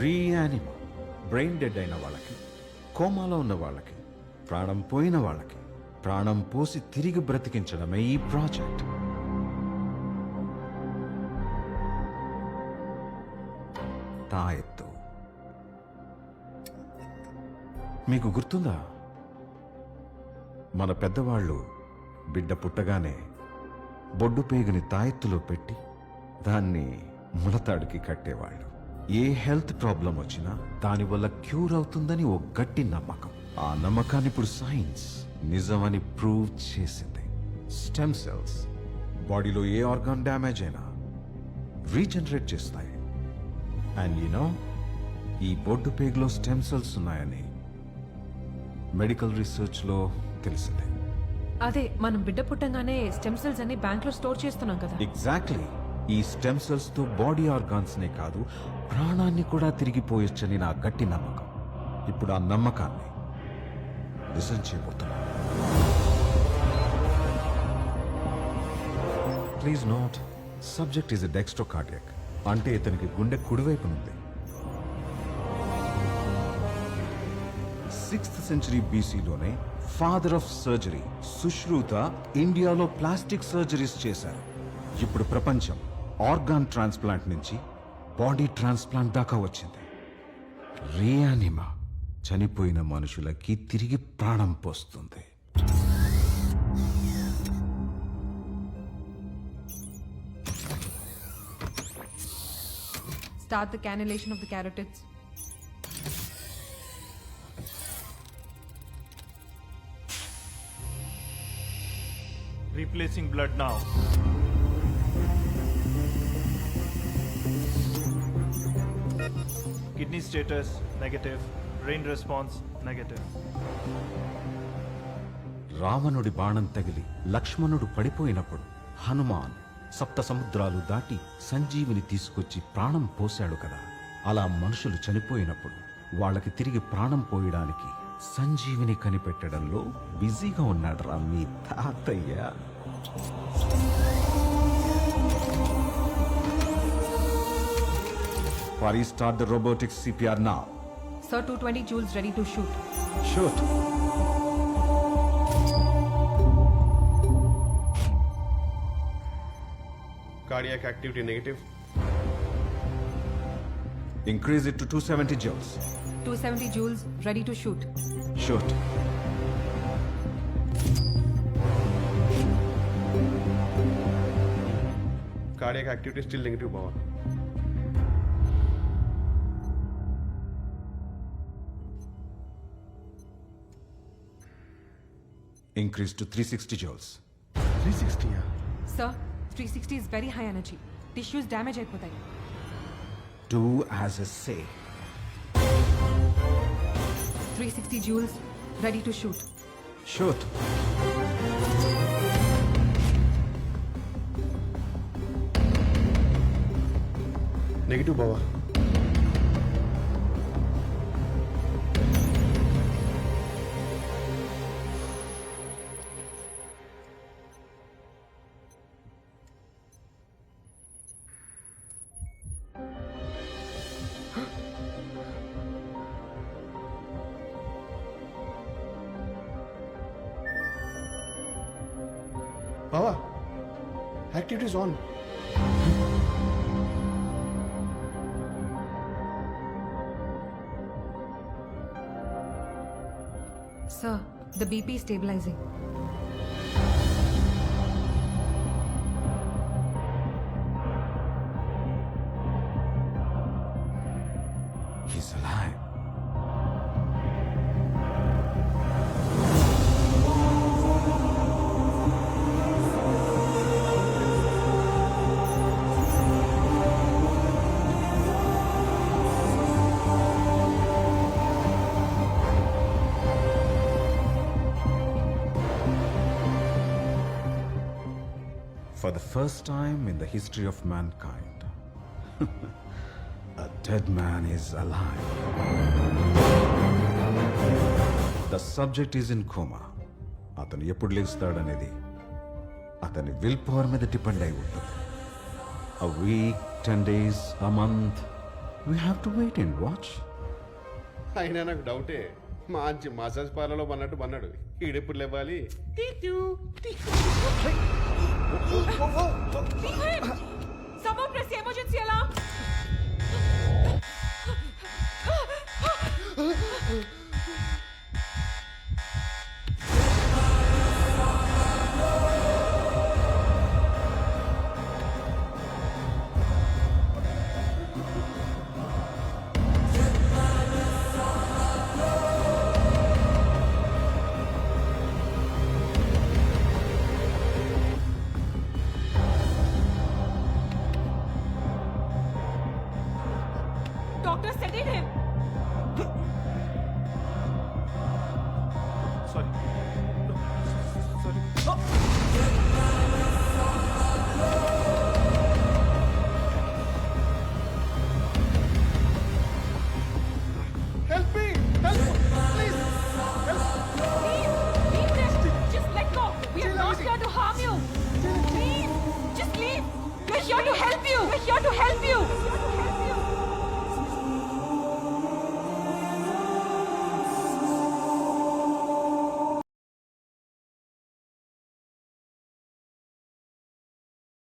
రీయానిమా brain dead అయిన వాళ్ళకి, కోమాలో ఉన్న వాళ్ళకి, ప్రాణం పోయిన వాళ్ళకి ప్రాణం పోసి తిరిగి బ్రతికించడమే ఈ ప్రాజెక్ట్. తాయెత్తు మీకు గుర్తుందా? మన పెద్దవాళ్ళు బిడ్డ పుట్టగానే బొడ్డు పేగుని తాయెత్తులో పెట్టి దాన్ని ములతాడికి కట్టేవాళ్ళు. ఏ హెల్త్ ప్రాబ్లం వచ్చినా దానివల్ల క్యూర్ అవుతుందని ఓ గట్టి నమ్మకం. ఆ నమ్మకాన్ని ఇప్పుడు సైన్స్ నిజమని ప్రూవ్ చేసింది. స్టెమ్ సెల్స్ బాడీలో ఏ ఆర్గాన్ డ్యామేజ్ అయినా రీజనరేట్ చేస్తాయి. అండ్ యూనో, ఈ బొడ్డు పేగులో స్టెమ్ సెల్స్ ఉన్నాయని మెడికల్ రీసెర్చ్ లో తెలిసింది. అదే మనం బిడ్డ పుట్టంగానే స్టెమ్ సెల్స్ అన్ని బ్యాంక్ లో స్టోర్ చేస్తున్నాం కదా. ఎగ్జాక్ట్లీ. ఈ స్టెమ్ సెల్స్ తో బాడీ ఆర్గాన్స్ నే కాదు, ప్రాణాన్ని కూడా తిరిగిపోయొచ్చని నా గట్టి నమ్మకం. ఇప్పుడు ఆ నమ్మకాన్ని నిజం చేయబోతున్నా. Please note, subject is dextrocardiac, అంటే ఇతనికి గుండె కుడివైపునుంది. 6th century BCలోనే ఫాదర్ ఆఫ్ సర్జరీ సుశ్రూత ఇండియాలో ప్లాస్టిక్ సర్జరీస్ చేశారు. ఇప్పుడు ప్రపంచం ఆర్గాన్ ట్రాన్స్ప్లాంట్ నుంచి బాడీ ట్రాన్స్ప్లాంట్ దాకా వచ్చింది. రీయానిమా చనిపోయిన మనుషులకి తిరిగి ప్రాణం పోస్తుంది. Start the cannulation of the carotids. Replacing blood now. Kidney status negative. Brain response negative. రావణుడి బాణం తగిలి లక్ష్మణుడు పడిపోయినప్పుడు హనుమాన్ సప్త సముద్రాలు దాటి సంజీవిని తీసుకొచ్చి ప్రాణం పోశాడు కదా. అలా మనుషులు చనిపోయినప్పుడు వాళ్ళకి తిరిగి ప్రాణం పోయడానికి సంజీవిని కనిపెట్టడంలో బిజీగా ఉన్నాడు రా మీ తాతయ్య. Pari, start the robotic CPR now. Sir, 220 joules ready to shoot. Shoot. Cardiac activity negative. Increase it to 270 joules. 270 joules ready to shoot. Shoot. Cardiac activity still negative, Baba. Increase to 360 joules. 360, yeah. Sir, 360 is very high energy. Tissues damage అయిపోతాయి. Do as I say. 360 joules ready to shoot. Shoot. Negative, Baba. Baba, activity is on. Sir, the BP is stabilizing. He's alive. For the first time in the history of mankind, a dead man is alive. The subject is in coma. అతను ఎప్పుడు లేస్తాడనేది అతని will power మీద depend అయి ఉంటుంది. A week, 10 days, a month, we have to wait and watch. అయినా నాకు డౌటే, మంచి మసాజ్ పార్లర్లో పన్నాడు ఈడెప్పుడు లేవాలి. Someone press the emergency alarm. Doctor, sedate him. Sorry. No. Sorry. Help me, help please. Leave this. Just let go. We are not here to harm you. Please, just leave. We're here to help you. We're here to help you.